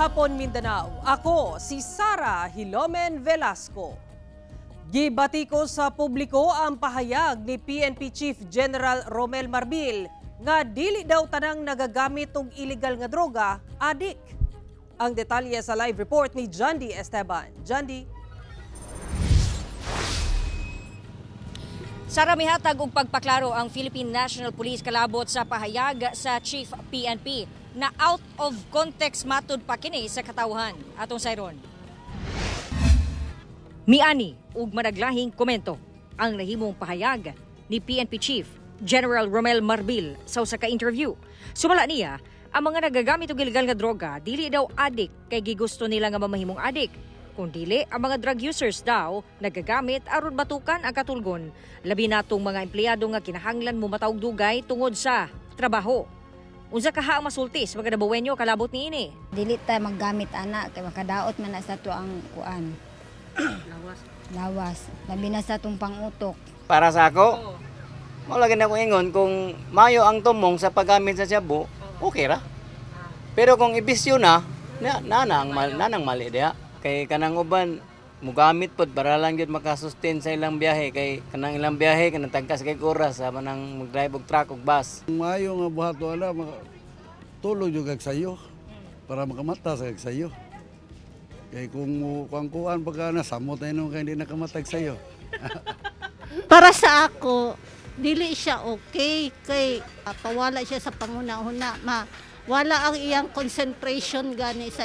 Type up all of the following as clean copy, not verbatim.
hapon Mindanao. Ako si Sara Hilomen Velasco. Gibati ko sa publiko ang pahayag ni PNP Chief General Romel Marbil nga dili daw tanang nagagamit og illegal nga droga, adik. Ang detalye sa live report ni Jandy Esteban. Jandy. Sara, mihatag og pagpaklaro ang Philippine National Police kalabot sa pahayag sa Chief PNP na out of context matud pa kini sa katawhan. Atong sayron. Miani ug managlahing komento ang nahimong pahayag ni PNP Chief General Romel Marbil sa usa ka interview. Sumala niya, ang mga nagagamit og illegal nga droga dili daw adik kay gigusto nila nga mamahimong adik. Kung dili, ang mga drug users daw nagagamit aron batukan ang katulgon, labi natong mga empleyado nga kinahanglan mo mataog dugay tungod sa trabaho. Unsa kaha ang masultis mga nabawenyo kalabot niini? Dili ta maggamit ana kay makadaot man na sa to ang kuan. Lawas. Labi na sa tong pangutok. Para sa ako, maulagin ako ingon kung mayo ang tumong sa paggamit sa shabu, okay ra. Pero kung ibisyo na, nanang mali diha. Kay kanang uban mugamit pod para lang gyud makasustain sa ilang biyahe kay kanang ilang biyahe kanang tagkas kay oras sa manang mag-drive og truck ug bus. Maayo nga buhato ala tulog jud kag sayo para makamata sa kag sayo. Kay kung kuan pagka nasamot na yun kay hindi nakamatag sayo. Para sa ako, dili siya okay kay pawala siya sa panguna-una. Wala ang iyang concentration gani sa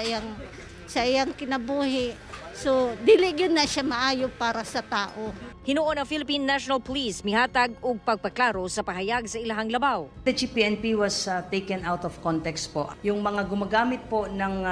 iyang kinabuhi. So, dili gyud na siya maayo para sa tao. Hinuon ang Philippine National Police mihatag og pagpaklaro sa pahayag sa ilahang labaw. The GPNP was taken out of context po. Yung mga gumagamit po ng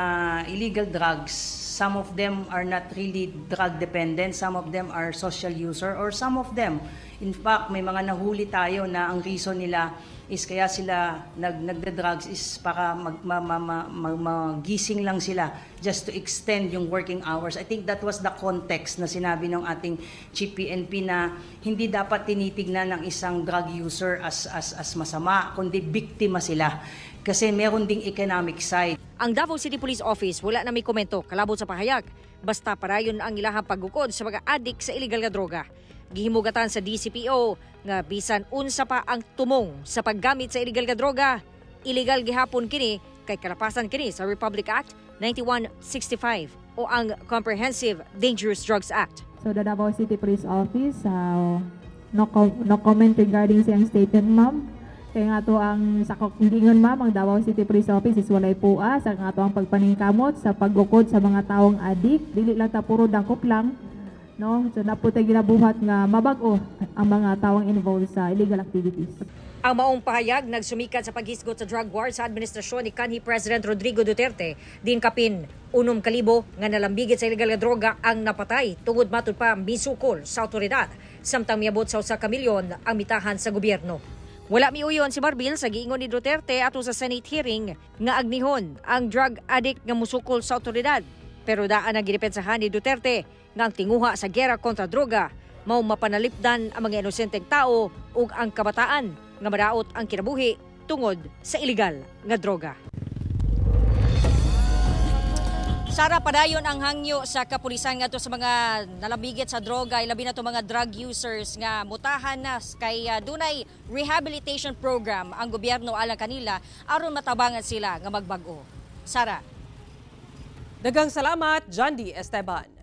illegal drugs, some of them are not really drug dependent, some of them are social user, or some of them, in fact, may mga nahuli tayo na ang reason nila is kaya sila nagda-drugs is para magising lang sila just to extend yung working hours. I think that was the context na sinabi ng ating GPNP na hindi dapat tinitignan ng isang drug user as masama, kundi biktima sila. Kasi meron ding economic side. Ang Davao City Police Office wala na may komento kalabot sa pahayag. Basta parayon ang ilahang paggukod sa mga adik sa illegal nga droga. Gihimugatan sa DCPO nga bisan unsa pa ang tumong sa paggamit sa illegal nga droga, illegal gihapon kini kay kalapasan kini sa Republic Act 9165 o ang Comprehensive Dangerous Drugs Act. So the Davao City Police Office, no comment regarding siyang statement, ma'am. Kaya nga to ang sa gingon, ma'am, ang Davao City Police Office is walay pua sa nga to ang pagpaningkamot sa paggukod sa mga taong adik. Dili lang ta puro dangkop lang. No, so naputay ginabuhat nga mabag-o ang mga tawang involved sa illegal activities. Ang maong pahayag nagsumikat sa paghisgot sa drug war sa administrasyon ni kanhi President Rodrigo Duterte. Din kapin 6,000 nga nalambigit sa illegal nga droga ang napatay tungod matud pa misukol sa awtoridad. Samtang miabot sa 1 ka milyon ang mitahan sa gobyerno. Wala miuyon si Marbil sa giingon ni Duterte ato sa Senate hearing nga agnihon ang drug addict nga musukol sa awtoridad. Pero daan ang gidepensahan ni Duterte nga ang tinguha sa gera kontra droga mao mapanalipdan ang mga inosenteng tao ug ang kabataan nga madaot ang kinabuhi tungod sa illegal nga droga. Sara, padayon ang hangyo sa kapulisan ngadto sa mga nalabigit sa droga, ilabi na to mga drug users nga mutahan na kay dunay rehabilitation program ang gobyerno alang kanila aron matabangan sila nga magbag-o. Sara. Daghang salamat, Jandy Esteban.